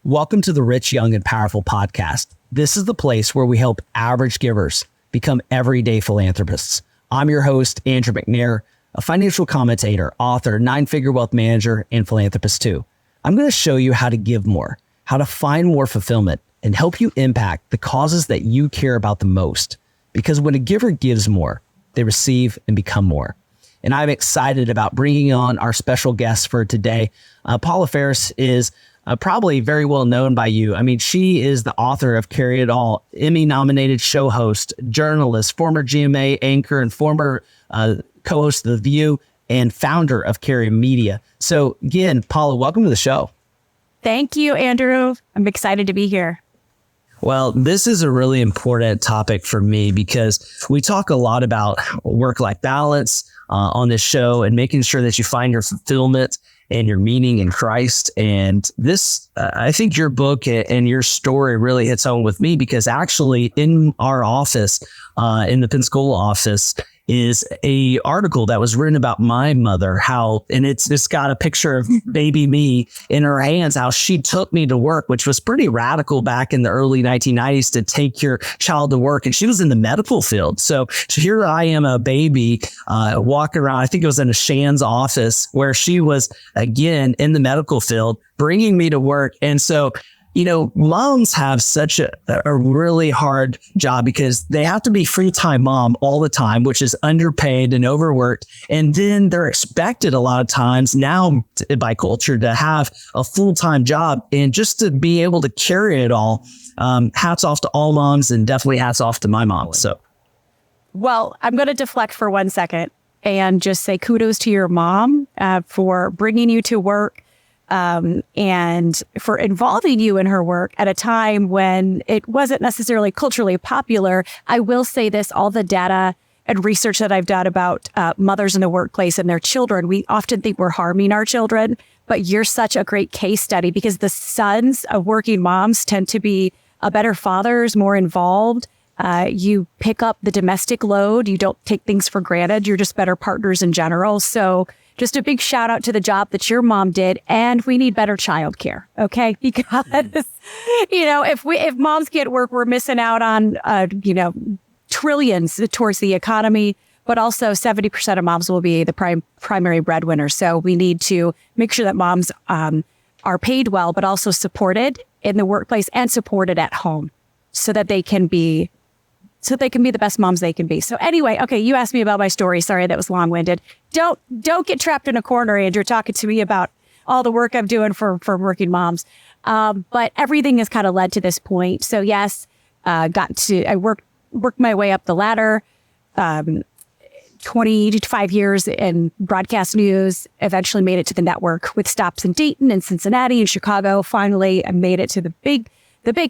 Welcome to the Rich, Young, and Powerful podcast. This is the place where we help average givers become everyday philanthropists. I'm your host, Andrew McNair, a financial commentator, author, nine-figure wealth manager, and philanthropist too. I'm going to show you how to give more, how to find more fulfillment, and help you impact the causes that you care about the most. Because when a giver gives more, they receive and become more. And I'm excited about bringing on our special guest for today. Paula Faris is probably very well known by you. I mean, she is the author of Carry It All, Emmy-nominated show host, journalist, former GMA anchor, and former co-host of The View, and founder of Carry Media. So again, Paula, welcome to the show. Thank you, Andrew. I'm excited to be here. Well, this is a really important topic for me because we talk a lot about work-life balance on this show and making sure that you find your fulfillment and your meaning in Christ. And this, I think your book and your story really hits home with me because actually in our office, in the Pensacola office, is a article that was written about my mother, and it's got a picture of baby me in her hands, how she took me to work, which was pretty radical back in the early 1990s to take your child to work. And she was in the medical field. So here I am, a baby, walking around. I think it was in a Shan's office where she was, again, in the medical field, bringing me to work. And so, you know, moms have such a really hard job because they have to be free-time mom all the time, which is underpaid and overworked. And then they're expected a lot of times now by culture to have a full-time job, and just to be able to carry it all. Hats off to all moms, and definitely hats off to my mom. So, well, I'm going to deflect for 1 second and just say kudos to your mom for bringing you to work. And for involving you in her work at a time when it wasn't necessarily culturally popular. I will say this, all the data and research that I've done about mothers in the workplace and their children, we often think we're harming our children, but you're such a great case study because the sons of working moms tend to be better fathers, more involved. You pick up the domestic load. You don't take things for granted. You're just better partners in general. So just a big shout out to the job that your mom did. And we need better childcare. Okay. Because, you know, if moms can't work, we're missing out on, trillions towards the economy, but also 70% of moms will be the primary breadwinner. So we need to make sure that moms, are paid well, but also supported in the workplace and supported at home so that they can be the best moms they can be. So anyway, okay, you asked me about my story. Sorry, that was long-winded. Don't get trapped in a corner, Andrew, talking to me about all the work I'm doing for working moms. But everything has kind of led to this point. So yes, I worked my way up the ladder, 25 years in broadcast news, eventually made it to the network with stops in Dayton and Cincinnati and Chicago. Finally, I made it to the big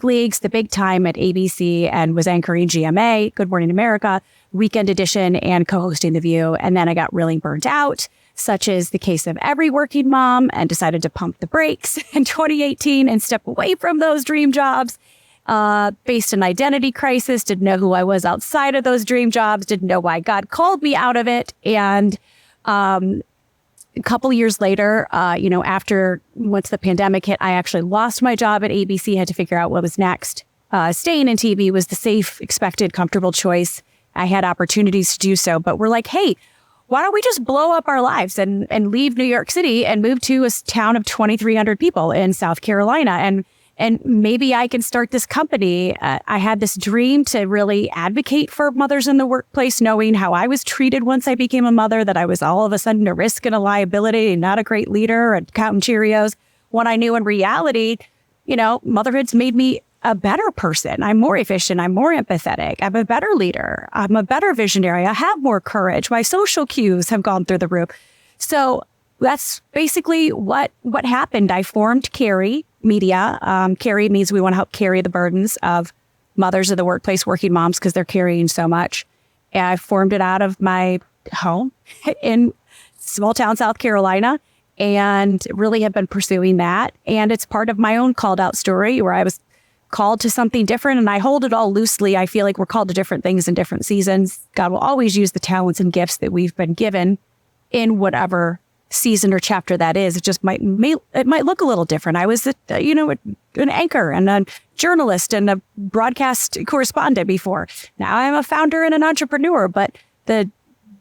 leagues, the big time at ABC, and was anchoring GMA, Good Morning America, Weekend Edition, and co-hosting The View. And then I got really burnt out, such is the case of every working mom, and decided to pump the brakes in 2018 and step away from those dream jobs. Faced an identity crisis, didn't know who I was outside of those dream jobs, didn't know why God called me out of it. And a couple years later, once the pandemic hit, I actually lost my job at ABC, had to figure out what was next. Staying in TV was the safe, expected, comfortable choice. I had opportunities to do so, but we're like, hey, why don't we just blow up our lives and leave New York City and move to a town of 2,300 people in South Carolina? And maybe I can start this company. I had this dream to really advocate for mothers in the workplace, knowing how I was treated once I became a mother, that I was all of a sudden a risk and a liability and not a great leader and counting Cheerios. When I knew in reality, motherhood's made me a better person. I'm more efficient. I'm more empathetic. I'm a better leader. I'm a better visionary. I have more courage. My social cues have gone through the roof. So that's basically what happened. I formed Carry Media. Carry means we want to help carry the burdens of mothers in the workplace, working moms, because they're carrying so much. And I formed it out of my home in small town, South Carolina, and really have been pursuing that. And it's part of my own called out story where I was called to something different, and I hold it all loosely. I feel like we're called to different things in different seasons. God will always use the talents and gifts that we've been given in whatever season or chapter that is. It just might look a little different. I was, an anchor and a journalist and a broadcast correspondent before. Now I'm a founder and an entrepreneur, but the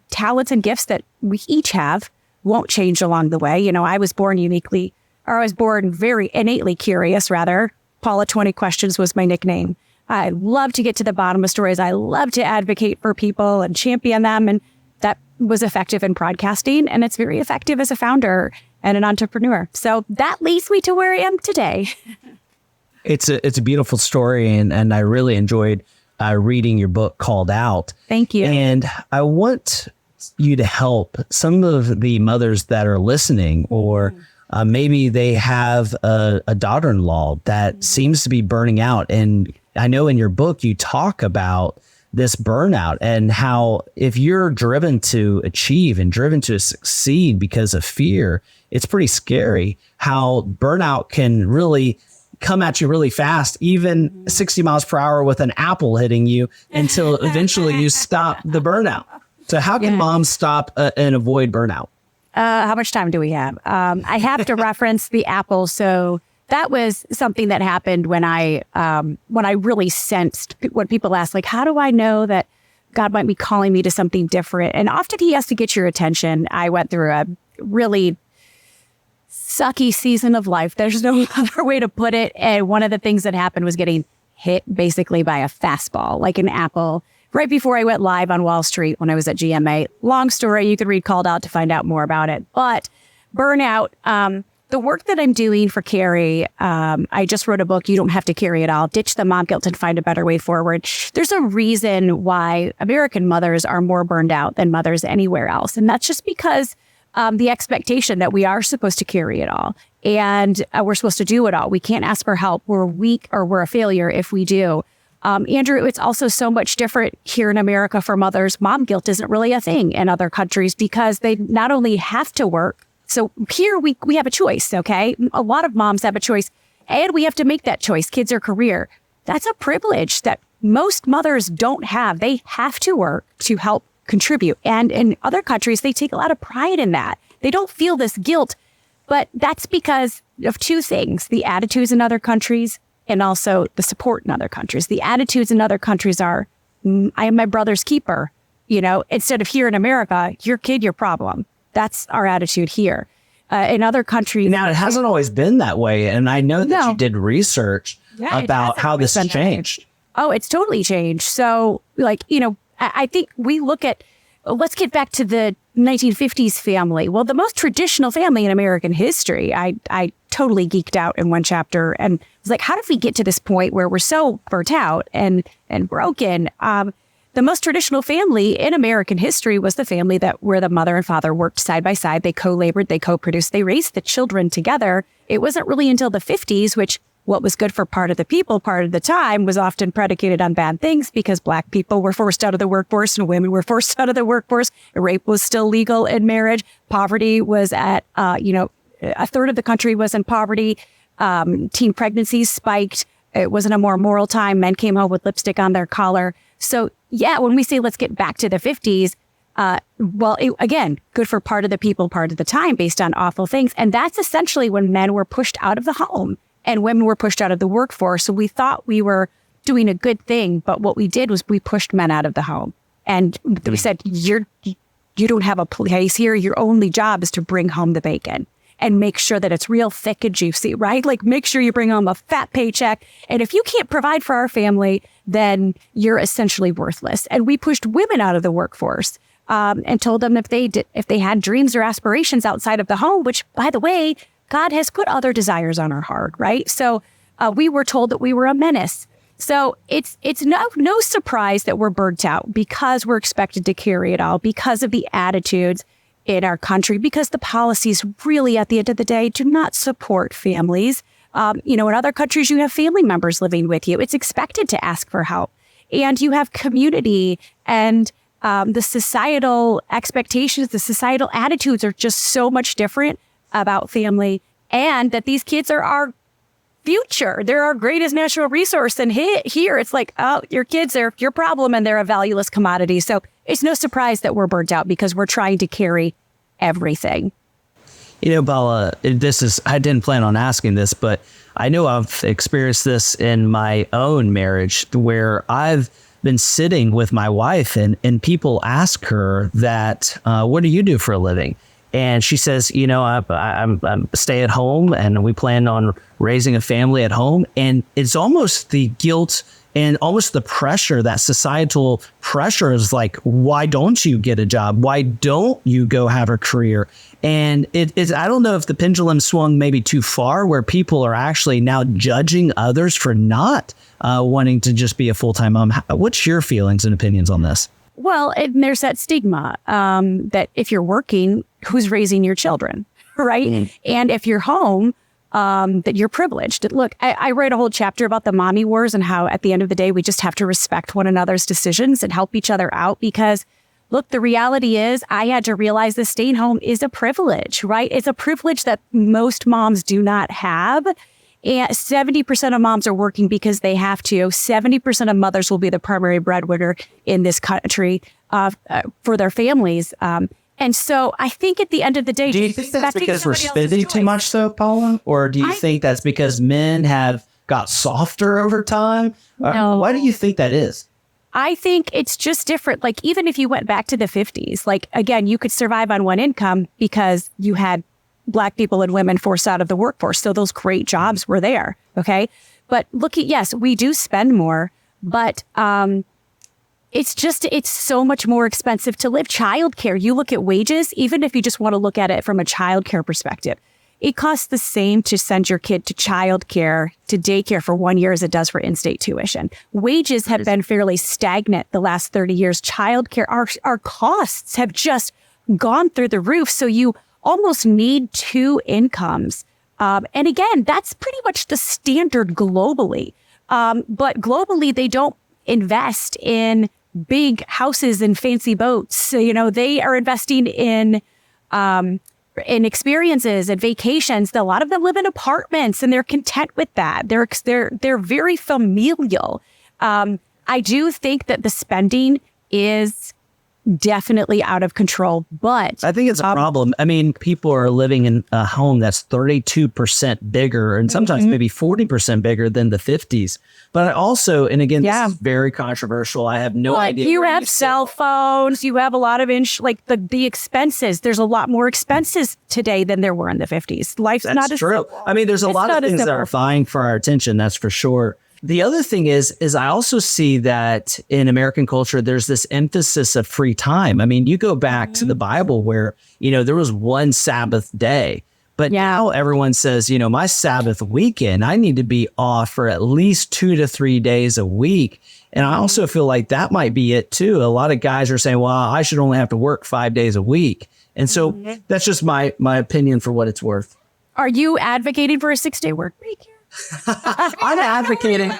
talents and gifts that we each have won't change along the way. I was born very innately curious, rather. Paula 20 Questions was my nickname. I love to get to the bottom of stories. I love to advocate for people and champion them. And that was effective in broadcasting, and it's very effective as a founder and an entrepreneur. So that leads me to where I am today. It's a beautiful story, and I really enjoyed reading your book, Called Out. Thank you. And I want you to help some of the mothers that are listening, or maybe they have a daughter-in-law that seems to be burning out. And I know in your book, you talk about this burnout and how if you're driven to achieve and driven to succeed because of fear, it's pretty scary how burnout can really come at you really fast, even 60 miles per hour with an apple hitting you until eventually you stop the burnout. So how can moms stop and avoid burnout? How much time do we have? I have to reference the apple. So that was something that happened when I really sensed when people ask, like, how do I know that God might be calling me to something different? And often he has to get your attention. I went through a really sucky season of life. There's no other way to put it. And one of the things that happened was getting hit basically by a fastball, like an apple, right before I went live on Wall Street when I was at GMA. Long story. You could read Called Out to find out more about it. But burnout, the work that I'm doing for Carrie, I just wrote a book, You Don't Have to Carry It All, Ditch the Mom Guilt and Find a Better Way Forward. There's a reason why American mothers are more burned out than mothers anywhere else. And that's just because the expectation that we are supposed to carry it all and we're supposed to do it all. We can't ask for help. We're weak or we're a failure if we do. Andrew, it's also so much different here in America for mothers. Mom guilt isn't really a thing in other countries because they not only have to work. So here we have a choice, okay? A lot of moms have a choice, and we have to make that choice, kids or career. That's a privilege that most mothers don't have. They have to work to help contribute. And in other countries, they take a lot of pride in that. They don't feel this guilt, but that's because of two things, the attitudes in other countries and also the support in other countries. The attitudes in other countries are, I am my brother's keeper. Instead of here in America, your kid, your problem. That's our attitude here. In other countries. Now, it hasn't always been that way. And I know that you did research about how this has changed. Oh, it's totally changed. So, I think we look at, let's get back to the 1950s family. Well, the most traditional family in American history. I totally geeked out in one chapter and was like, how did we get to this point where we're so burnt out and broken? The most traditional family in American history was the family where the mother and father worked side by side. They co-labored, they co-produced, they raised the children together. It wasn't really until the 50s, which what was good for part of the people, part of the time, was often predicated on bad things because Black people were forced out of the workforce and women were forced out of the workforce. Rape was still legal in marriage. Poverty was at, a third of the country was in poverty. Teen pregnancies spiked. It wasn't a more moral time. Men came home with lipstick on their collar. So when we say let's get back to the 50s, again, good for part of the people, part of the time based on awful things. And that's essentially when men were pushed out of the home and women were pushed out of the workforce. So we thought we were doing a good thing. But what we did was we pushed men out of the home. And we said, you don't have a place here. Your only job is to bring home the bacon and make sure that it's real thick and juicy, right? Like make sure you bring home a fat paycheck. And if you can't provide for our family, then you're essentially worthless. And we pushed women out of the workforce and told them if they had dreams or aspirations outside of the home, which by the way, God has put other desires on our heart, right? So we were told that we were a menace. So it's no surprise that we're burnt out because we're expected to carry it all because of the attitudes in our country, because the policies really, at the end of the day, do not support families. In other countries, you have family members living with you. It's expected to ask for help. And you have community and the societal expectations, the societal attitudes are just so much different about family, and that these kids are our future. They're our greatest natural resource. And here it's like, oh, your kids are your problem and they're a valueless commodity. So it's no surprise that we're burnt out because we're trying to carry everything. Paula, I didn't plan on asking this, but I know I've experienced this in my own marriage where I've been sitting with my wife and people ask her that, what do you do for a living? And she says, I'm stay at home and we plan on raising a family at home. And it's almost the guilt and almost the pressure, that societal pressure is like, why don't you get a job? Why don't you go have a career? And I don't know if the pendulum swung maybe too far where people are actually now judging others for not wanting to just be a full-time mom. What's your feelings and opinions on this? Well, and there's that stigma that if you're working, who's raising your children, right? Mm-hmm. And if you're home, that you're privileged. Look, I write a whole chapter about the mommy wars and how at the end of the day, we just have to respect one another's decisions and help each other out because, look, the reality is I had to realize that staying home is a privilege, right? It's a privilege that most moms do not have. And 70% of moms are working because they have to. 70% of mothers will be the primary breadwinner in this country for their families. And so I think at the end of the day... Do you think that's because we're spending too much though, Paula? Or do you think that's because men have got softer over time? No. Why do you think that is? I think it's just different. Like, even if you went back to the 50s, like, again, you could survive on one income because you had Black people and women forced out of the workforce. So those great jobs were there. Okay. But yes, we do spend more, but it's so much more expensive to live. Childcare, you look at wages, even if you just want to look at it from a childcare perspective, it costs the same to send your kid to childcare, to daycare for 1 year as it does for in-state tuition. Wages have been fairly stagnant the last 30 years. Childcare, our costs have just gone through the roof. So you almost need two incomes. And again, that's pretty much the standard globally. But globally, they don't invest in big houses and fancy boats. So, they are investing in experiences and vacations. A lot of them live in apartments and they're content with that. They're very familial. I do think that the spending is definitely out of control, but I think it's a problem. I mean, people are living in a home that's 32% bigger and sometimes maybe 40% bigger than the 50s. But I also, and again, this is very controversial. I have no idea. You have cell phones, you have a lot of the expenses. There's a lot more expenses today than there were in the 50s. Life's not as true. I mean, there's a lot of things that are vying for our attention. That's for sure. The other thing is I also see that in American culture, there's this emphasis of free time. I mean, you go back to the Bible where, there was one Sabbath day, but now everyone says, my Sabbath weekend, I need to be off for at least 2 to 3 days a week. And I also feel like that might be it too. A lot of guys are saying, well, I should only have to work 5 days a week. And so that's just my opinion for what it's worth. Are you advocating for a 6-day work week here? I'm advocating.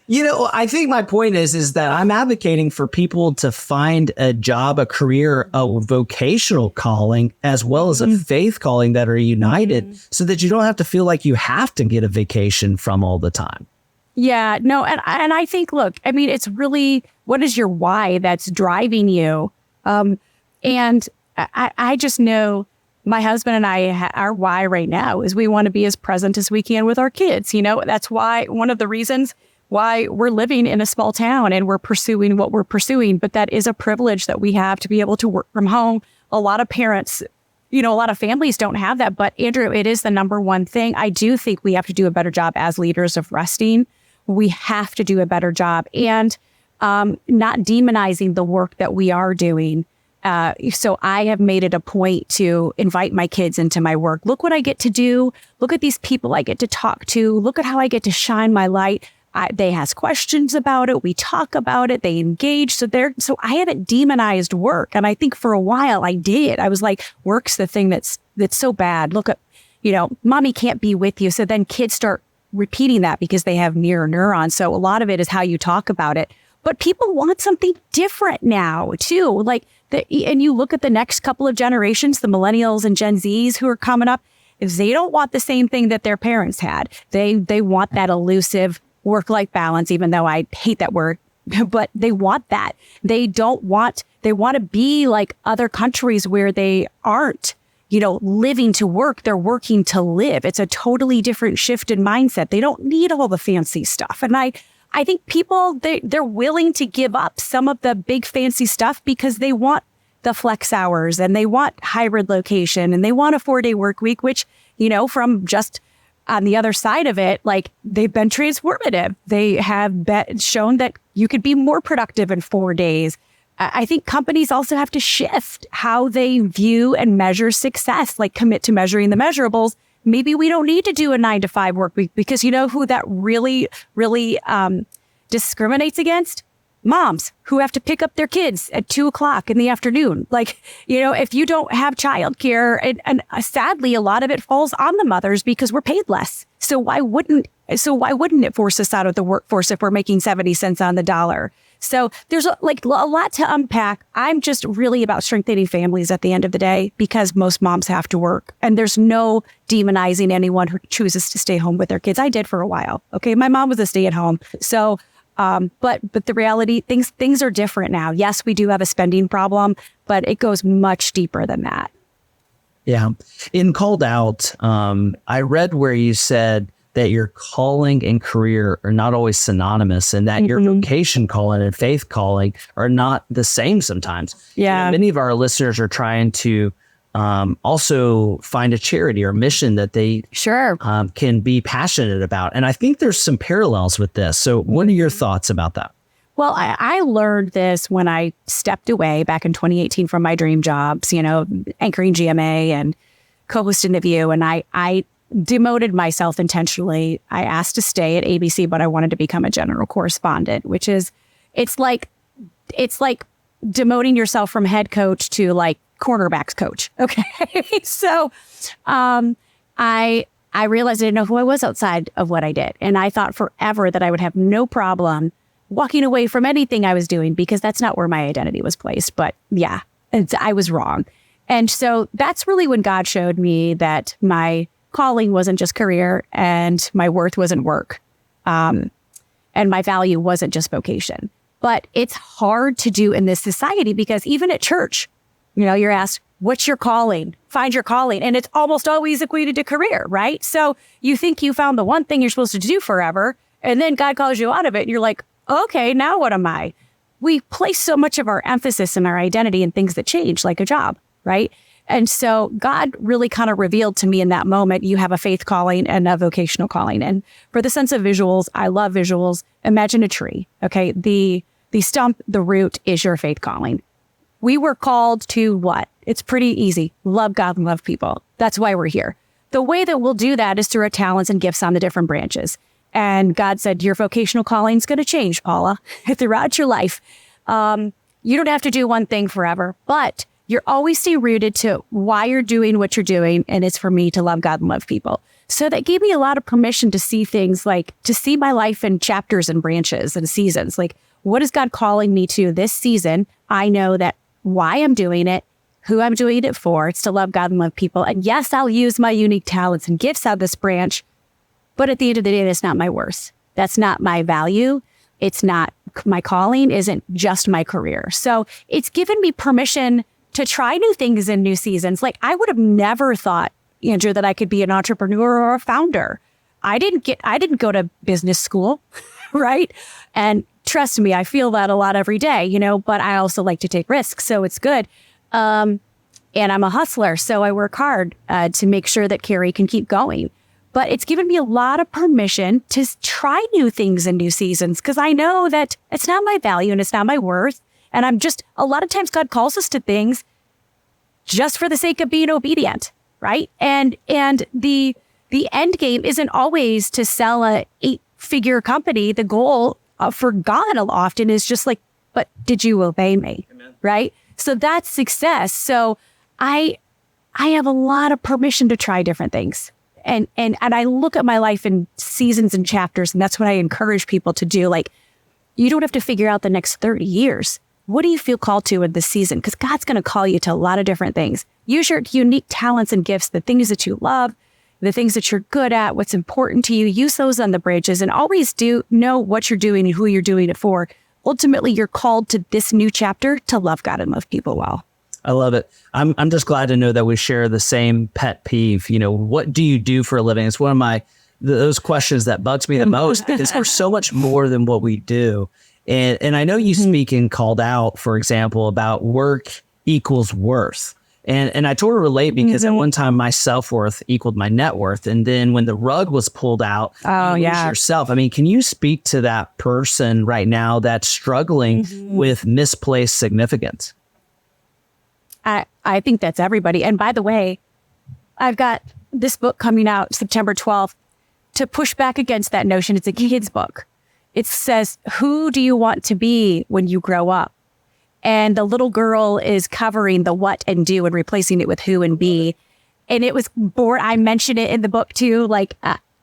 I think my point is that I'm advocating for people to find a job, a career, a vocational calling, as well as a faith calling that are united so that you don't have to feel like you have to get a vacation from all the time. Yeah, no. And I think, look, I mean, it's really, what is your why that's driving you? And I just know my husband and I, our why right now is we want to be as present as we can with our kids. That's why one of the reasons why we're living in a small town and we're pursuing what we're pursuing. But that is a privilege that we have to be able to work from home. A lot of parents, a lot of families don't have that. But Andrew, it is the number one thing. I do think we have to do a better job as leaders of resting. We have to do a better job and not demonizing the work that we are doing. So I have made it a point to invite my kids into my work. Look what I get to do. Look at these people I get to talk to. Look at how I get to shine my light. They ask questions about it. We talk about it. They engage. So I haven't demonized work. And I think for a while I did. I was like, work's the thing that's so bad. Look at, mommy can't be with you. So then kids start repeating that because they have mirror neurons. So a lot of it is how you talk about it. But people want something different now too. And you look at the next couple of generations, the millennials and Gen Zs who are coming up, if they don't want the same thing that their parents had. They want that elusive work-life balance, even though I hate that word, but they want that. They want to be like other countries where they aren't, living to work. They're working to live. It's a totally different shift in mindset. They don't need all the fancy stuff. And I think people, they're willing to give up some of the big fancy stuff because they want the flex hours and they want hybrid location and they want a 4-day work week, which, from just on the other side of it, like they've been transformative. They have shown that you could be more productive in 4 days. I think companies also have to shift how they view and measure success, like commit to measuring the measurables. Maybe we don't need to do a 9-to-5 work week because you know who that really, really discriminates against? Moms who have to pick up their kids at 2:00 in the afternoon. Like, if you don't have childcare, and sadly, a lot of it falls on the mothers because we're paid less. So why wouldn't it force us out of the workforce if we're making 70 cents on the dollar? So there's a lot to unpack. I'm just really about strengthening families at the end of the day because most moms have to work, and there's no demonizing anyone who chooses to stay home with their kids. I did for a while. Okay. My mom was a stay-at-home. So, but the reality, things are different now. Yes, we do have a spending problem, but it goes much deeper than that. Yeah. In Called Out, I read where you said that your calling and career are not always synonymous and that your vocation calling and faith calling are not the same sometimes. Yeah. Many of our listeners are trying to also find a charity or mission that they can be passionate about. And I think there's some parallels with this. So what are your thoughts about that? Well, I learned this when I stepped away back in 2018 from my dream jobs, anchoring GMA and co-hosting The View. And I demoted myself intentionally. I asked to stay at ABC, but I wanted to become a general correspondent, which is, it's like demoting yourself from head coach to like cornerbacks coach. Okay. So, I realized I didn't know who I was outside of what I did. And I thought forever that I would have no problem walking away from anything I was doing because that's not where my identity was placed. But yeah, I was wrong. And so that's really when God showed me that my calling wasn't just career and my worth wasn't work. And my value wasn't just vocation. But it's hard to do in this society because even at church, you're asked, what's your calling? Find your calling. And it's almost always equated to career, right? So you think you found the one thing you're supposed to do forever, and then God calls you out of it. And you're like, okay, now what am I? We place so much of our emphasis and our identity in things that change, like a job, right? And so God really kind of revealed to me in that moment, you have a faith calling and a vocational calling. And for the sense of visuals, I love visuals. Imagine a tree, okay? The stump, the root is your faith calling. We were called to what? It's pretty easy. Love God and love people. That's why we're here. The way that we'll do that is through our talents and gifts on the different branches. And God said, your vocational calling is going to change, Paula, throughout your life. You don't have to do one thing forever, but you're always stay rooted to why you're doing what you're doing. And it's for me to love God and love people. So that gave me a lot of permission to see things to see my life in chapters and branches and seasons. Like, what is God calling me to this season? I know that why I'm doing it, who I'm doing it for, it's to love God and love people. And yes, I'll use my unique talents and gifts out of this branch. But at the end of the day, that's not my worth. That's not my value. It's not my calling, isn't just my career. So it's given me permission to try new things in new seasons. Like I would have never thought, Andrew, that I could be an entrepreneur or a founder. I didn't go to business school, right? And trust me, I feel that a lot every day, but I also like to take risks. So it's good. And I'm a hustler. So I work hard to make sure that Carrie can keep going. But it's given me a lot of permission to try new things in new seasons because I know that it's not my value and it's not my worth. And a lot of times God calls us to things just for the sake of being obedient, right? And the end game isn't always to sell a 8-figure company. The goal for God often is just like, but did you obey me? Amen. Right? So that's success. So I have a lot of permission to try different things. And I look at my life in seasons and chapters, and that's what I encourage people to do. Like, you don't have to figure out the next 30 years. What do you feel called to in this season? Because God's going to call you to a lot of different things. Use your unique talents and gifts, the things that you love, the things that you're good at, what's important to you. Use those on the bridges and always know what you're doing and who you're doing it for. Ultimately, you're called to this new chapter to love God and love people well. I love it. I'm just glad to know that we share the same pet peeve. What do you do for a living? It's one of those questions that bugs me the most because we're so much more than what we do. And I know you speak and called out, for example, about work equals worth. And I totally relate because at one time my self-worth equaled my net worth. And then when the rug was pulled out, you lose yourself. I mean, can you speak to that person right now that's struggling with misplaced significance? I think that's everybody. And by the way, I've got this book coming out September 12th to push back against that notion. It's a kid's book. It says, who do you want to be when you grow up? And the little girl is covering the what and do and replacing it with who and be. And it was born, I mentioned it in the book too,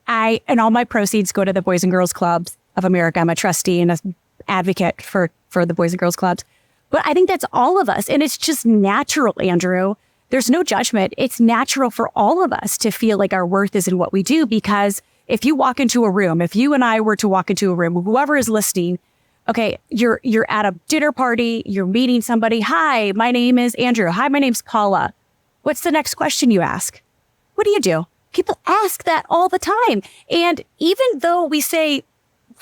and all my proceeds go to the Boys and Girls Clubs of America. I'm a trustee and an advocate for the Boys and Girls Clubs. But I think that's all of us. And it's just natural, Andrew. There's no judgment. It's natural for all of us to feel like our worth is in what we do. Because if you walk into a room, if you and I were to walk into a room, whoever is listening, okay, you're at a dinner party, you're meeting somebody. Hi, my name is Andrew. Hi, my name's Paula. What's the next question you ask? What do you do? People ask that all the time. And even though we say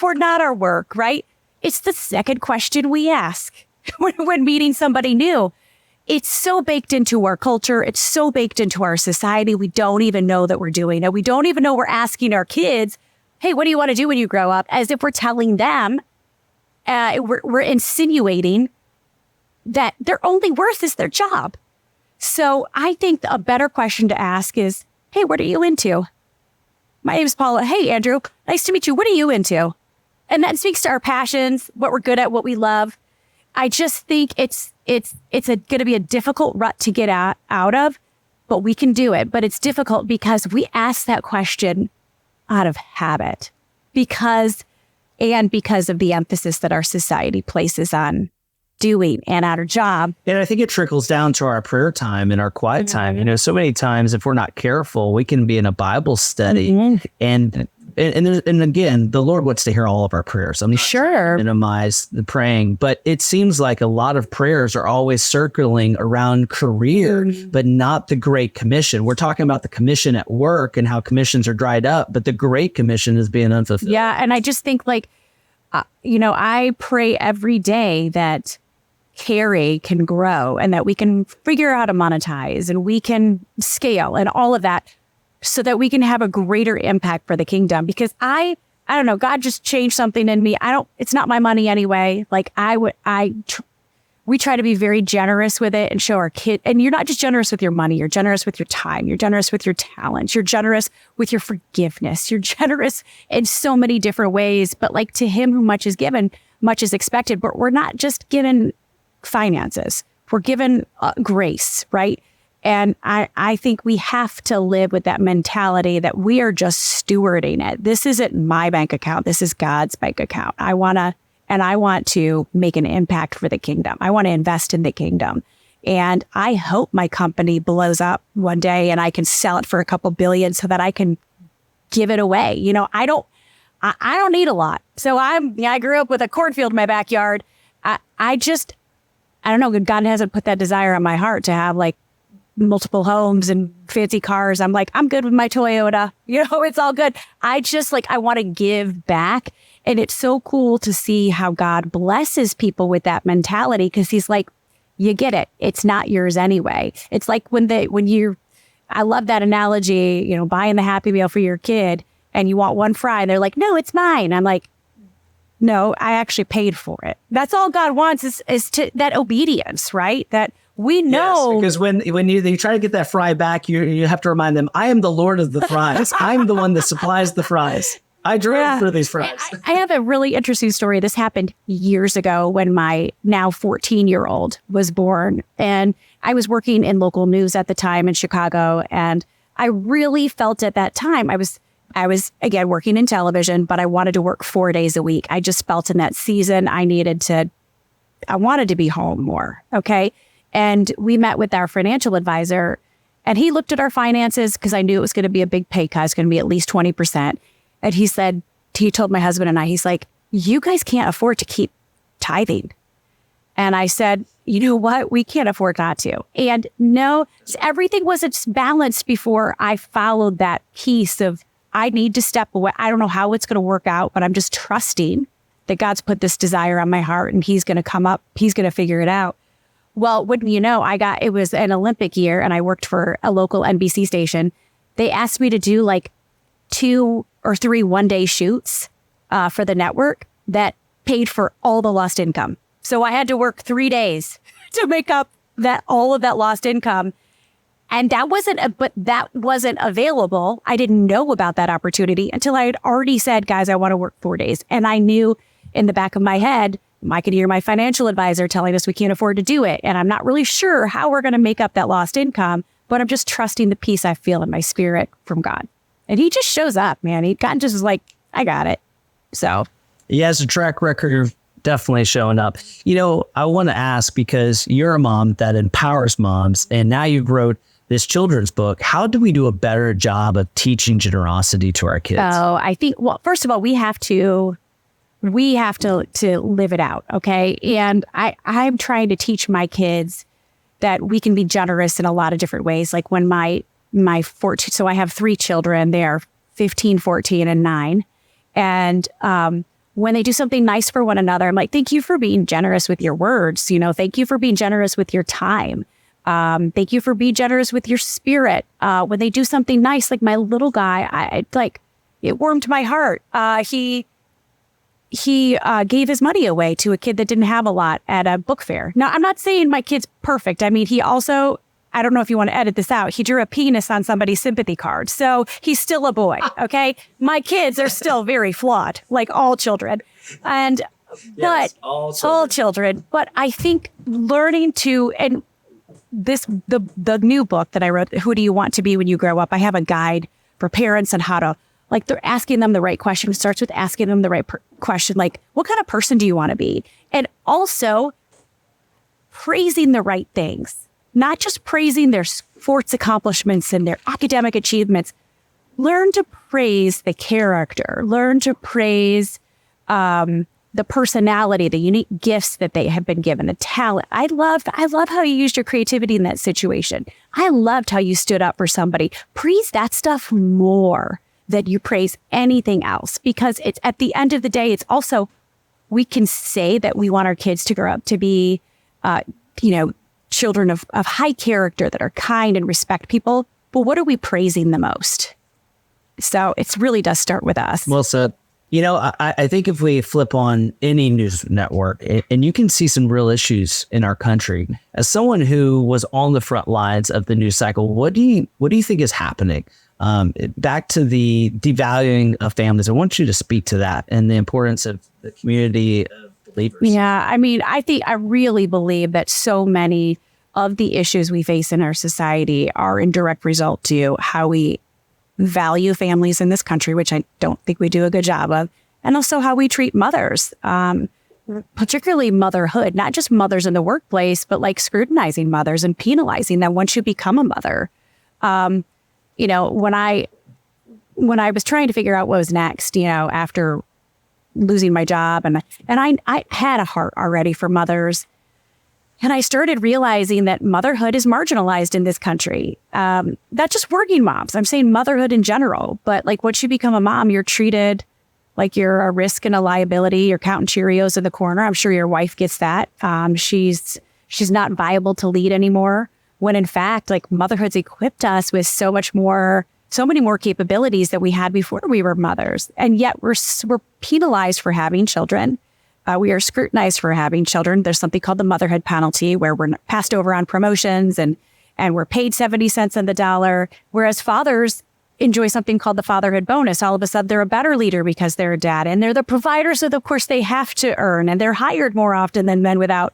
we're not our work, right? It's the second question we ask when meeting somebody new. It's so baked into our culture. It's so baked into our society. We don't even know that we're doing it. We don't even know we're asking our kids, hey, what do you want to do when you grow up? As if we're telling them, we're insinuating that their only worth is their job. So I think a better question to ask is, hey, what are you into? My name is Paula. Hey, Andrew, nice to meet you. What are you into? And that speaks to our passions, what we're good at, what we love. I just think it's going to be a difficult rut to get out of, but we can do it. But it's difficult because we ask that question out of habit because of the emphasis that our society places on doing and at our job. And I think it trickles down to our prayer time and our quiet time. So many times if we're not careful, we can be in a Bible study and again, the Lord wants to hear all of our prayers. I mean, sure, minimize the praying, but it seems like a lot of prayers are always circling around career, but not the Great Commission. We're talking about the commission at work and how commissions are dried up, but the Great Commission is being unfulfilled. Yeah, and I just think I pray every day that Carrie can grow and that we can figure out how to monetize and we can scale and all of that, so that we can have a greater impact for the kingdom. Because I don't know, God just changed something in me. It's not my money anyway. We try to be very generous with it and show our kid. And you're not just generous with your money. You're generous with your time. You're generous with your talents. You're generous with your forgiveness. You're generous in so many different ways. But to him who much is given, much is expected. But we're not just given finances. We're given grace, right? And I think we have to live with that mentality that we are just stewarding it. This isn't my bank account. This is God's bank account. I want to make an impact for the kingdom. I want to invest in the kingdom. And I hope my company blows up one day and I can sell it for a couple billion so that I can give it away. I don't need a lot. So I grew up with a cornfield in my backyard. I don't know. God hasn't put that desire on my heart to have multiple homes and fancy cars. I'm good with my Toyota. It's all good. I just I want to give back. And it's so cool to see how God blesses people with that mentality because he's you get it. It's not yours anyway. It's I love that analogy, buying the Happy Meal for your kid and you want one fry and they're no, it's mine. I'm no, I actually paid for it. That's all God wants is to that obedience, right? That we know. Yes, because when you try to get that fry back, you have to remind them, I am the Lord of the fries. I'm the one that supplies the fries. I drove for these fries. I have a really interesting story. This happened years ago when my now 14-year-old was born. And I was working in local news at the time in Chicago. And I really felt at that time, I was again working in television, but I wanted to work 4 days a week. I just felt in that season I wanted to be home more. Okay. And we met with our financial advisor and he looked at our finances because I knew it was going to be a big pay cut. It's going to be at least 20%. And he told my husband and I, he's you guys can't afford to keep tithing. And I said, you know what? We can't afford not to. And no, everything wasn't balanced before I followed that piece of, I need to step away. I don't know how it's going to work out, but I'm just trusting that God's put this desire on my heart and he's going to come up. He's going to figure it out. Well, wouldn't you know, it was an Olympic year and I worked for a local NBC station. They asked me to do like 2 or 3 one-day shoots for the network that paid for all the lost income. So I had to work 3 days to make up all of that lost income. And that wasn't available. I didn't know about that opportunity until I had already said, guys, I want to work 4 days. And I knew in the back of my head, I could hear my financial advisor telling us we can't afford to do it. And I'm not really sure how we're going to make up that lost income, but I'm just trusting the peace I feel in my spirit from God. And he just shows up, man. God just is like, I got it. So he has a track record of definitely showing up. You know, I want to ask, because you're a mom that empowers moms, and now you've wrote this children's book. How do we do a better job of teaching generosity to our kids? Oh, I think, well, first of all, we have to live it out. Okay. And I'm trying to teach my kids that we can be generous in a lot of different ways. Like when my 14, so I have 3 children, they are 15, 14, and 9. And, when they do something nice for one another, I'm like, thank you for being generous with your words. You know, thank you for being generous with your time. Thank you for being generous with your spirit. When they do something nice, like my little guy, it warmed my heart. He gave his money away to a kid that didn't have a lot at a book fair. Now, I'm not saying my kid's perfect. I mean, he also, I don't know if you want to edit this out, he drew a penis on somebody's sympathy card. So he's still a boy, okay? My kids are still very flawed, like all children. And, Yes, but all children. But I think learning to, and the new book that I wrote, Who Do You Want to Be When You Grow Up? I have a guide for parents on how to, like, they're asking them the right question. It starts with asking them the right question, like, what kind of person do you want to be? And also praising the right things, not just praising their sports accomplishments and their academic achievements. Learn to praise the character, learn to praise the personality, the unique gifts that they have been given, the talent. I love how you used your creativity in that situation. I loved how you stood up for somebody. Praise that stuff more than you praise anything else, because it's, at the end of the day, it's also, we can say that we want our kids to grow up to be, children of high character that are kind and respect people. But what are we praising the most? So it really does start with us. Well said. You know, I think if we flip on any news network, and you can see some real issues in our country, as someone who was on the front lines of the news cycle, what do you think is happening? Back to the devaluing of families, I want you to speak to that and the importance of the community of believers. Yeah, I mean, I really believe that so many of the issues we face in our society are in direct result to how we value families in this country, which I don't think we do a good job of, and also how we treat mothers, particularly motherhood, not just mothers in the workplace, but like scrutinizing mothers and penalizing them once you become a mother. When I was trying to figure out what was next, after losing my job, and I had a heart already for mothers. And I started realizing that motherhood is marginalized in this country. Not just working moms. I'm saying motherhood in general. But like once you become a mom, you're treated like you're a risk and a liability. You're counting Cheerios in the corner. I'm sure your wife gets that. She's not viable to lead anymore. When in fact, like motherhood's equipped us with so many more capabilities that we had before we were mothers. And yet we're penalized for having children. We are scrutinized for having children. There's something called the motherhood penalty, where we're passed over on promotions and we're paid 70 cents on the dollar, whereas fathers enjoy something called the fatherhood bonus. All of a sudden, they're a better leader because they're a dad, and they're the provider, so of course they have to earn, and they're hired more often than men without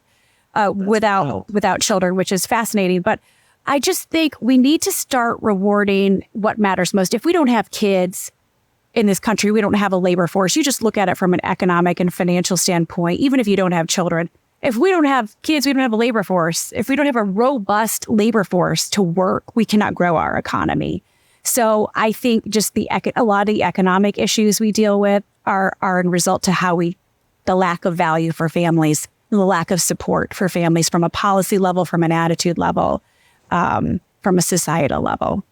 children, which is fascinating. But I just think we need to start rewarding what matters most. If we don't have kids in this country, we don't have a labor force. You just look at it from an economic and financial standpoint, even if you don't have children. If we don't have kids, we don't have a labor force. If we don't have a robust labor force to work, we cannot grow our economy. So I think just a lot of the economic issues we deal with are in result to the lack of value for families. the lack of support for families from a policy level, from an attitude level, from a societal level.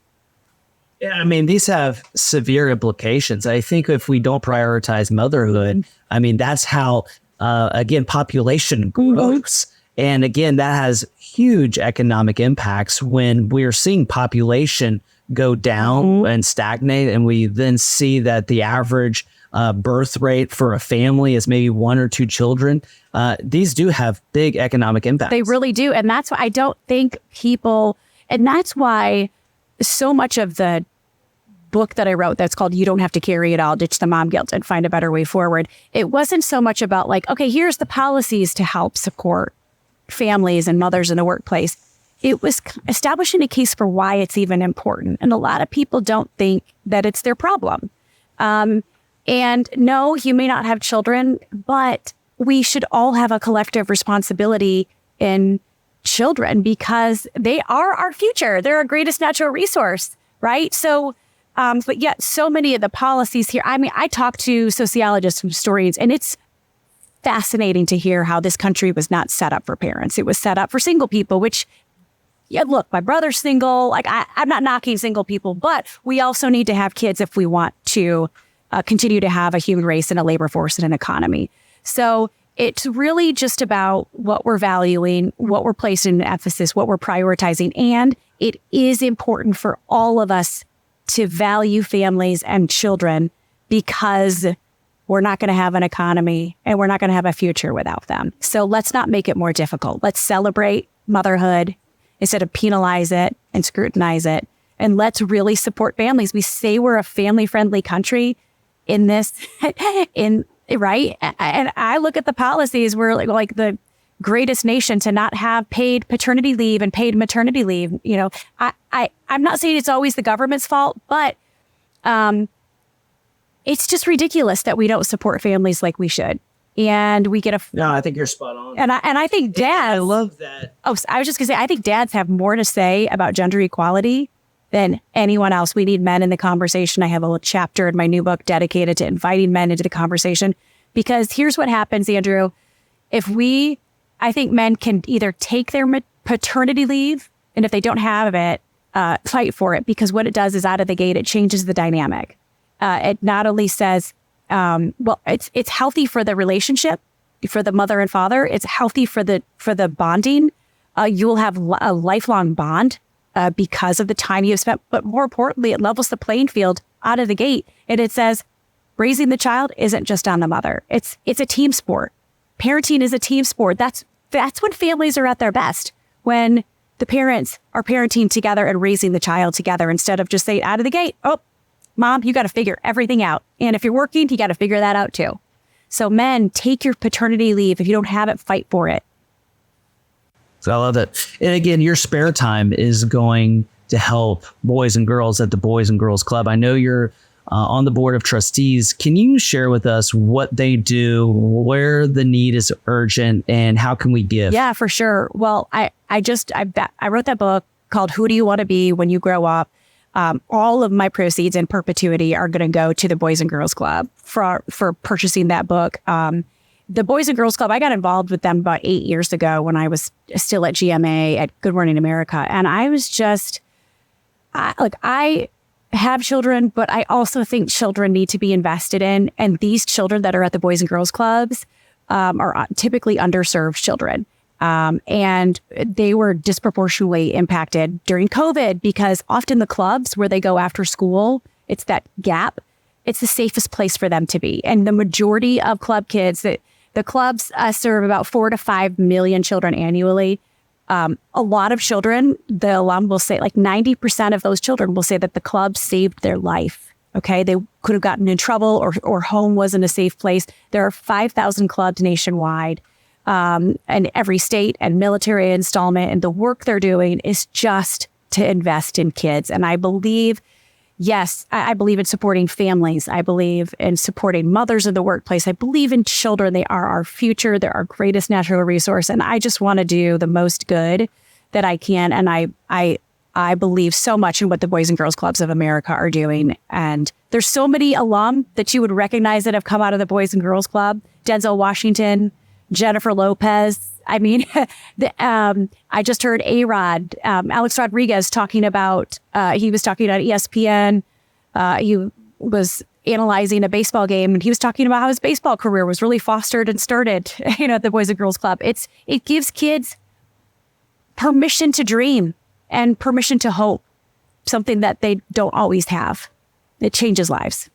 Yeah, I mean, these have severe implications. I think if we don't prioritize motherhood, I mean, that's how, again, population grows. And again, that has huge economic impacts when we're seeing population go down and stagnate. And we then see that the average birth rate for a family is maybe 1 or 2 children. These do have big economic impacts. They really do. And that's why I don't think people, and that's why so much of the book that I wrote that's called You Don't Have to Carry It All, Ditch the Mom Guilt and Find a Better Way Forward. It wasn't so much about like, okay, here's the policies to help support families and mothers in the workplace. It was establishing a case for why it's even important. And a lot of people don't think that it's their problem. And no, you may not have children, but we should all have a collective responsibility in children because they are our future. They're our greatest natural resource, right? So, but yet so many of the policies here, I mean, I talk to sociologists and historians, and it's fascinating to hear how this country was not set up for parents. It was set up for single people, which, yeah, look, my brother's single. Like, I'm not knocking single people, but we also need to have kids if we want to continue to have a human race and a labor force and an economy. So it's really just about what we're valuing, what we're placing in emphasis, what we're prioritizing. And it is important for all of us to value families and children because we're not going to have an economy and we're not going to have a future without them. So let's not make it more difficult. Let's celebrate motherhood instead of penalize it and scrutinize it. And let's really support families. We say we're a family-friendly country in this, right? And I look at the policies, we're like the greatest nation to not have paid paternity leave and paid maternity leave. You know, I'm not saying it's always the government's fault, but it's just ridiculous that we don't support families like we should. And we get No, I think you're spot on. And I think dads. I love that. Oh, I was just gonna say, I think dads have more to say about gender equality than anyone else. We need men in the conversation. I have a little chapter in my new book dedicated to inviting men into the conversation, because here's what happens, Andrew. I think men can either take their paternity leave, and if they don't have it, fight for it, because what it does is out of the gate, it changes the dynamic. It not only says, well, it's healthy for the relationship, for the mother and father. It's healthy for the bonding. You will have a lifelong bond because of the time you've spent. But more importantly, it levels the playing field out of the gate. And it says raising the child isn't just on the mother. It's a team sport. Parenting is a team sport. That's when families are at their best, when the parents are parenting together and raising the child together, instead of just saying out of the gate, oh, Mom, you got to figure everything out. And if you're working, you got to figure that out too. So men, take your paternity leave. If you don't have it, fight for it. So I love that. And again, your spare time is going to help boys and girls at the Boys and Girls Club. I know you're on the board of trustees. Can you share with us what they do, where the need is urgent, and how can we give? Yeah, for sure. Well, I wrote that book called Who Do You Want to Be When You Grow Up? All of my proceeds in perpetuity are going to go to the Boys and Girls Club for purchasing that book. The Boys and Girls Club, I got involved with them about 8 years ago when I was still at GMA at Good Morning America. And I was just, I have children, but I also think children need to be invested in. And these children that are at the Boys and Girls Clubs are typically underserved children. And they were disproportionately impacted during COVID, because often the clubs where they go after school, it's that gap. It's the safest place for them to be. And the majority of club kids, the clubs serve about 4 to 5 million children annually. A lot of children, the alum will say, like 90% of those children will say that the club saved their life. Okay, they could have gotten in trouble, or home wasn't a safe place. There are 5,000 clubs nationwide. And every state and military installment, and the work they're doing is just to invest in kids. And I believe, yes, I believe in supporting families. I believe in supporting mothers in the workplace. I believe in children. They are our future. They're our greatest natural resource. And I just want to do the most good that I can. And I believe so much in what the Boys and Girls Clubs of America are doing. And there's so many alum that you would recognize that have come out of the Boys and Girls Club. Denzel Washington, Jennifer Lopez. I mean, I just heard A-Rod, Alex Rodriguez talking about, he was talking on ESPN. He was analyzing a baseball game, and he was talking about how his baseball career was really fostered and started, at the Boys and Girls Club. It gives kids permission to dream and permission to hope, something that they don't always have. It changes lives.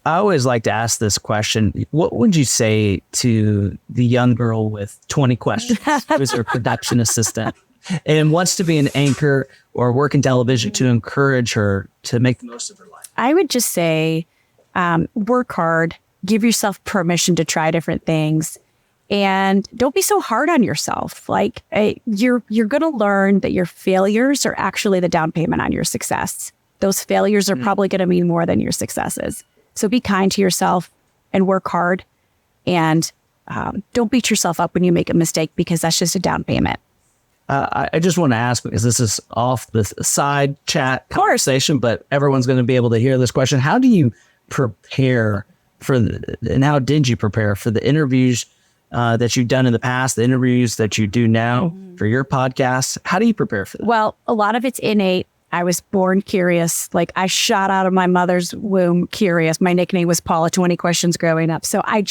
I always like to ask this question. What would you say to the young girl with 20 questions who's her production assistant and wants to be an anchor or work in television to encourage her to make the most of her life? I would just say, work hard, give yourself permission to try different things, and don't be so hard on yourself. Like you're going to learn that your failures are actually the down payment on your success. Those failures are probably going to mean more than your successes. So be kind to yourself and work hard, and don't beat yourself up when you make a mistake, because that's just a down payment. I just want to ask, because this is off the side chat conversation, but everyone's going to be able to hear this question. How do you prepare and how did you prepare for the interviews that you've done in the past, the interviews that you do now for your podcast? How do you prepare for that? Well, a lot of it's innate. I was born curious. Like, I shot out of my mother's womb curious. My nickname was Paula 20 Questions growing up. So I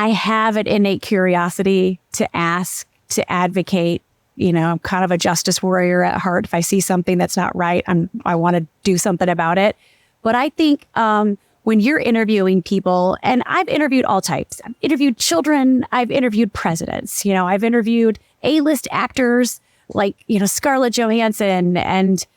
have an innate curiosity to ask, to advocate. I'm kind of a justice warrior at heart. If I see something that's not right, I want to do something about it. But I think when you're interviewing people, and I've interviewed all types. I've interviewed children. I've interviewed presidents. I've interviewed A-list actors like, Scarlett Johansson and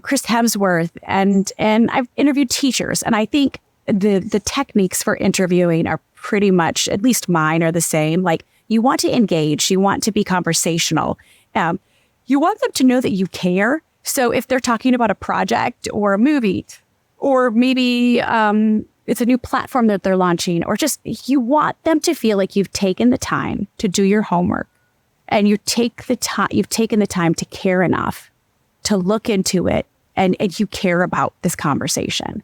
Chris Hemsworth, and I've interviewed teachers. And I think the techniques for interviewing are pretty much, at least mine, are the same. Like, you want to engage, you want to be conversational. You want them to know that you care. So if they're talking about a project or a movie, or maybe it's a new platform that they're launching, or just, you want them to feel like you've taken the time to do your homework. And you've taken the time to care enough to look into it, and you care about this conversation.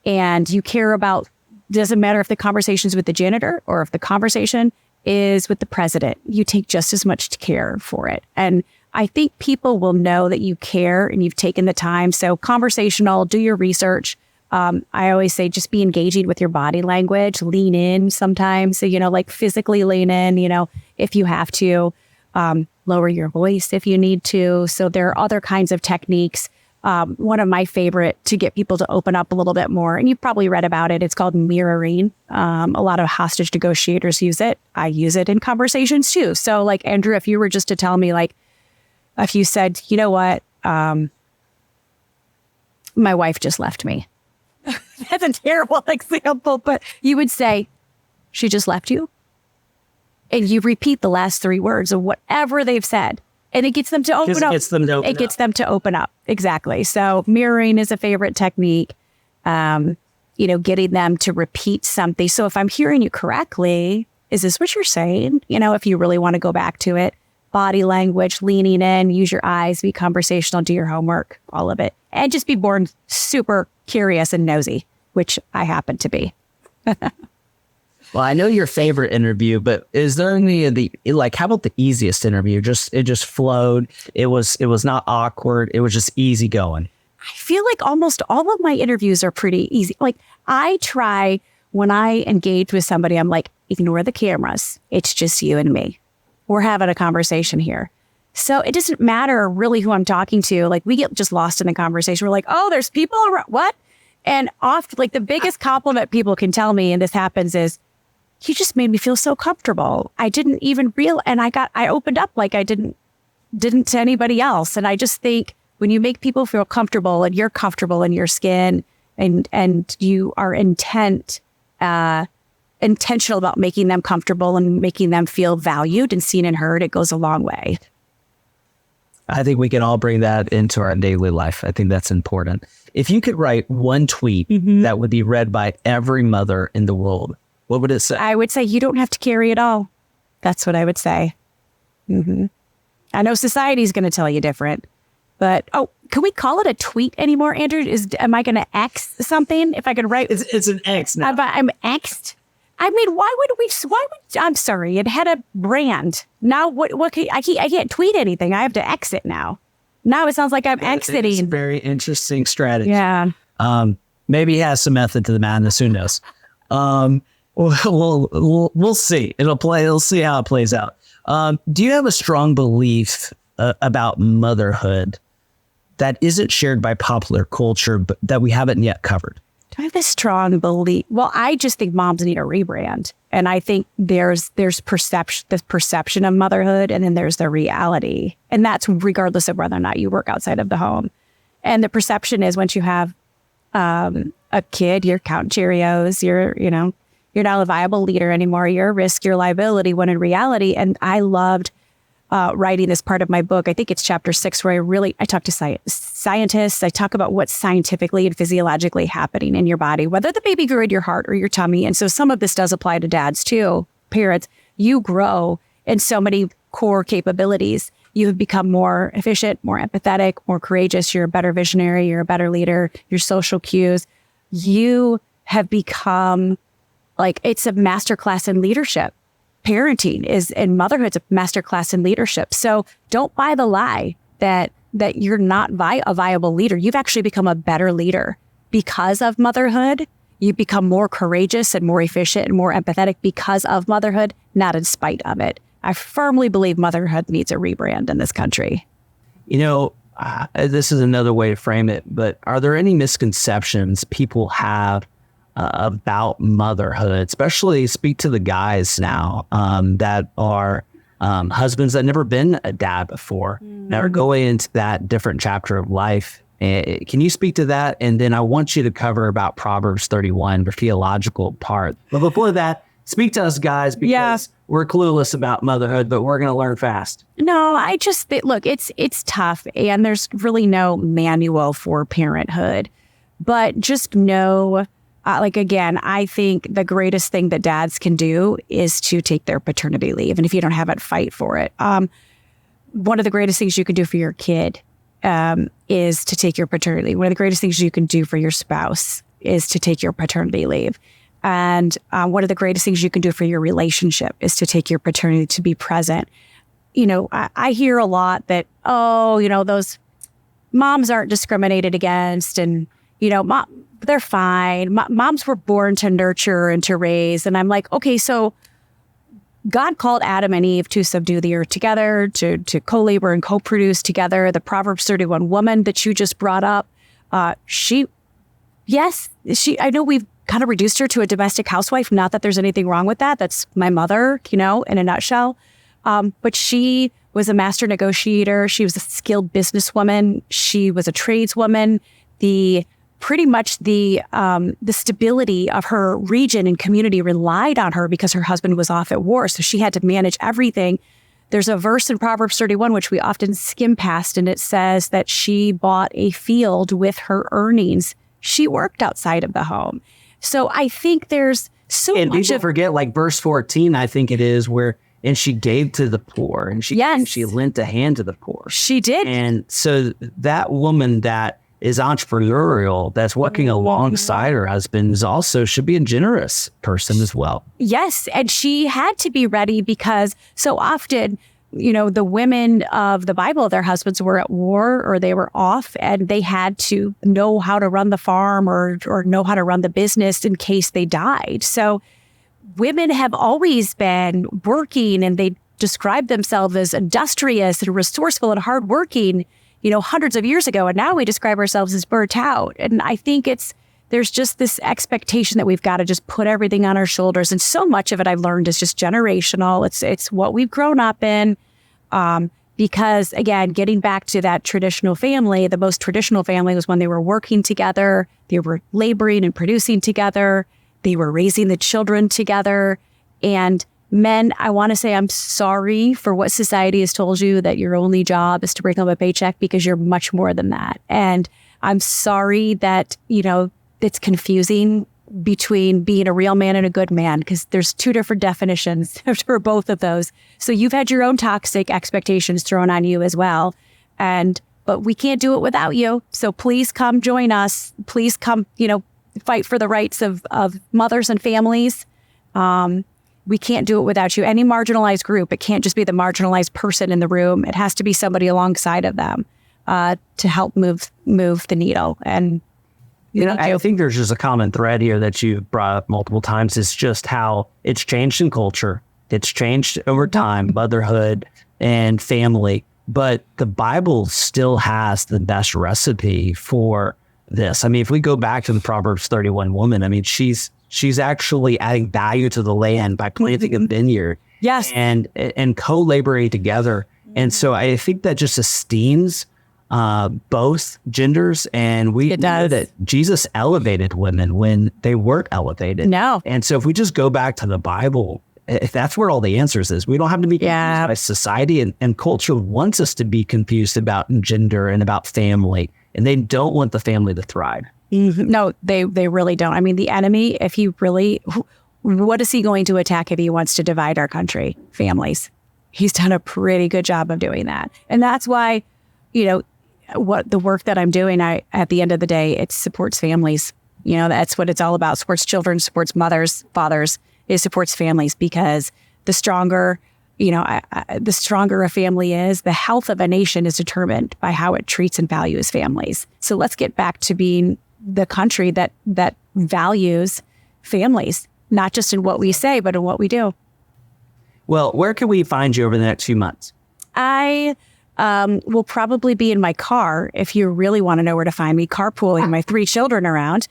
And you care about, doesn't matter if the conversation is with the janitor or if the conversation is with the president, you take just as much care for it. And I think people will know that you care and you've taken the time. So conversational, do your research. I always say, just be engaging with your body language, lean in sometimes. So, like physically lean in, if you have to. Lower your voice if you need to. So there are other kinds of techniques. One of my favorite to get people to open up a little bit more, and you've probably read about it, it's called mirroring. A lot of hostage negotiators use it. I use it in conversations too. So like, Andrew, if you were just to tell me, like, if you said, you know what, my wife just left me. That's a terrible example, but you would say, she just left you? And you repeat the last 3 words of whatever they've said. And it gets them to open up. It gets them to open up. Exactly. So mirroring is a favorite technique. Getting them to repeat something. So if I'm hearing you correctly, is this what you're saying? If you really want to go back to it, body language, leaning in, use your eyes, be conversational, do your homework, all of it. And just be born super curious and nosy, which I happen to be. Well, I know your favorite interview, but is there any of how about the easiest interview? It just flowed. It was not awkward. It was just easy going. I feel like almost all of my interviews are pretty easy. Like, I try, when I engage with somebody, I'm like, ignore the cameras. It's just you and me. We're having a conversation here. So it doesn't matter really who I'm talking to. Like, we get just lost in the conversation. We're like, oh, there's people around. What? And often, like, the biggest compliment people can tell me, and this happens, is, you just made me feel so comfortable. I didn't even and I opened up like I didn't to anybody else. And I just think, when you make people feel comfortable and you're comfortable in your skin, and you are intentional about making them comfortable and making them feel valued and seen and heard, it goes a long way. I think we can all bring that into our daily life. I think that's important. If you could write one tweet that would be read by every mother in the world, what would it say? I would say, you don't have to carry it all. That's what I would say. I know society's going to tell you different, but, can we call it a tweet anymore, Andrew? Am I going to X something? If I could write, it's an X now. I'm X'd. I mean, I'm sorry, it had a brand. Now I can't tweet anything. I have to exit now. Now it sounds like I'm exiting. It's a very interesting strategy. Yeah. Maybe he has some method to the madness. Who knows? We'll see. We'll see how it plays out. Do you have a strong belief about motherhood that isn't shared by popular culture, but that we haven't yet covered? Do I have this strong belief? Well, I just think moms need a rebrand. And I think there's the perception of motherhood, and then there's the reality. And that's regardless of whether or not you work outside of the home. And the perception is once you have a kid, you're counting Cheerios, you're not a viable leader anymore. You're a risk, you're a liability, when in reality, and I loved writing this part of my book. I think it's chapter 6 where I talk to scientists. I talk about what's scientifically and physiologically happening in your body, whether the baby grew in your heart or your tummy. And so some of this does apply to dads too. Parents, you grow in so many core capabilities. You have become more efficient, more empathetic, more courageous. You're a better visionary. You're a better leader. Your social cues. You have become it's a masterclass in leadership. Parenting and motherhood's a masterclass in leadership. So don't buy the lie that you're not a viable leader. You've actually become a better leader because of motherhood. You become more courageous and more efficient and more empathetic because of motherhood, not in spite of it. I firmly believe motherhood needs a rebrand in this country. This is another way to frame it, but are there any misconceptions people have about motherhood, especially speak to the guys now that are husbands that never been a dad before, that are going into that different chapter of life? Can you speak to that? And then I want you to cover about Proverbs 31, the theological part. But before that, speak to us guys, because we're clueless about motherhood, but we're going to learn fast. No, I just think, look, it's tough, and there's really no manual for parenthood, but just know, again, I think the greatest thing that dads can do is to take their paternity leave. And if you don't have it, fight for it. One of the greatest things you can do for your kid is to take your paternity leave. One of the greatest things you can do for your spouse is to take your paternity leave. And one of the greatest things you can do for your relationship is to take your paternity, to be present. I hear a lot that, those moms aren't discriminated against, and, they're fine. Moms were born to nurture and to raise. And I'm like, okay, so God called Adam and Eve to subdue the earth together, to co-labor and co-produce together. The Proverbs 31 woman that you just brought up, I know we've kind of reduced her to a domestic housewife. Not that there's anything wrong with that. That's my mother, in a nutshell. But she was a master negotiator. She was a skilled businesswoman. She was a tradeswoman. Pretty much the stability of her region and community relied on her because her husband was off at war. So she had to manage everything. There's a verse in Proverbs 31, which we often skim past, and it says that she bought a field with her earnings. She worked outside of the home. So I think there's so much. And people forget, verse 14, I think it is, and she gave to the poor, and she lent a hand to the poor. She did. And so that woman that is entrepreneurial, that's working alongside her husband, should be a generous person as well. Yes. And she had to be ready because so often, the women of the Bible, their husbands were at war or they were off, and they had to know how to run the farm or know how to run the business in case they died. So women have always been working, and they describe themselves as industrious and resourceful and hardworking, hundreds of years ago. And now we describe ourselves as burnt out. And I think there's just this expectation that we've got to just put everything on our shoulders. And so much of it I've learned is just generational. It's what we've grown up in. Because again, getting back to that traditional family, the most traditional family was when they were working together, they were laboring and producing together, they were raising the children together. And men, I want to say I'm sorry for what society has told you, that your only job is to bring home a paycheck, because you're much more than that. And I'm sorry that, it's confusing between being a real man and a good man, because there's two different definitions for both of those. So you've had your own toxic expectations thrown on you as well. But we can't do it without you. So please come join us. Please come, fight for the rights of mothers and families. We can't do it without you. Any marginalized group, it can't just be the marginalized person in the room. It has to be somebody alongside of them to help move the needle. And I think there's just a common thread here that you brought up multiple times. It's just how it's changed in culture. It's changed over time, motherhood and family. But the Bible still has the best recipe for this. I mean, if we go back to the Proverbs 31 woman, I mean, she's actually adding value to the land by planting a vineyard. Yes. And co-laboring together. And so I think that just esteems both genders. And we know that Jesus elevated women when they weren't elevated. No. And so if we just go back to the Bible, if that's where all the answers is, we don't have to be confused by society, and culture wants us to be confused about gender and about family. And they don't want the family to thrive. Mm-hmm. No, they really don't. I mean, the enemy, if he really, what is he going to attack if he wants to divide our country? Families. He's done a pretty good job of doing that. And that's why, what the work that I'm doing, at the end of the day, it supports families. That's what it's all about. Supports children, supports mothers, fathers. It supports families, because the stronger, the stronger a family is, the health of a nation is determined by how it treats and values families. So let's get back to being the country that values families, not just in what we say, but in what we do. Well, where can we find you over the next few months? I will probably be in my car if you really want to know where to find me, carpooling my 3 children around.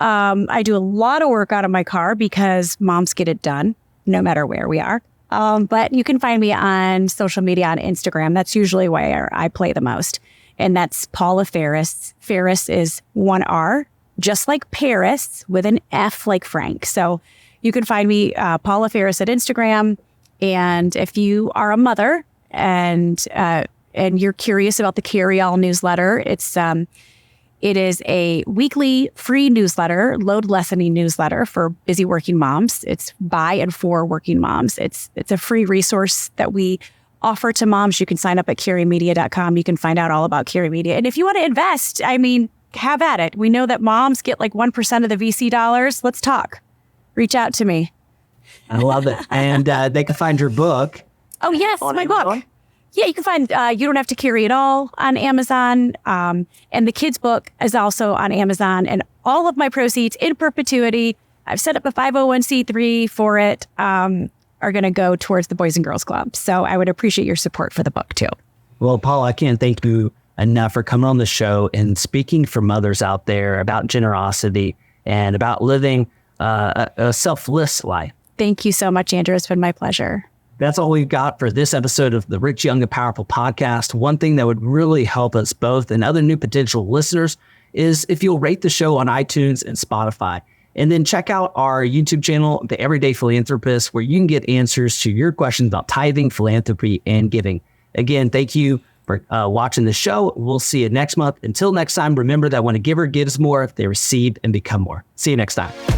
I do a lot of work out of my car because moms get it done no matter where we are. But you can find me on social media, on Instagram. That's usually where I play the most. And that's Paula Faris. Faris is 1 R, just like Paris, with an F like Frank. So you can find me, Paula Faris, at Instagram. And if you are a mother and you're curious about the Carry All newsletter, it is a weekly free newsletter, load lessening newsletter for busy working moms. It's by and for working moms. It's a free resource that we offer to moms. You can sign up at carrymedia.com. You can find out all about Carry Media. And if you want to invest, I mean, have at it. We know that moms get like 1% of the VC dollars. Let's talk. Reach out to me. I love it. And they can find your book. Oh, yes, my book. Yeah, you can find You Don't Have to Carry It All on Amazon. And the kids' book is also on Amazon. And all of my proceeds in perpetuity, I've set up a 501c3 for it, are going to go towards the Boys and Girls Club. So I would appreciate your support for the book, too. Well, Paula, I can't thank you enough for coming on the show and speaking for mothers out there about generosity and about living a selfless life. Thank you so much, Andrew. It's been my pleasure. That's all we've got for this episode of the Rich, Young, and Powerful podcast. One thing that would really help us both and other new potential listeners is if you'll rate the show on iTunes and Spotify. And then check out our YouTube channel, The Everyday Philanthropist, where you can get answers to your questions about tithing, philanthropy, and giving. Again, thank you for watching the show. We'll see you next month. Until next time, remember that when a giver gives more, they receive and become more. See you next time.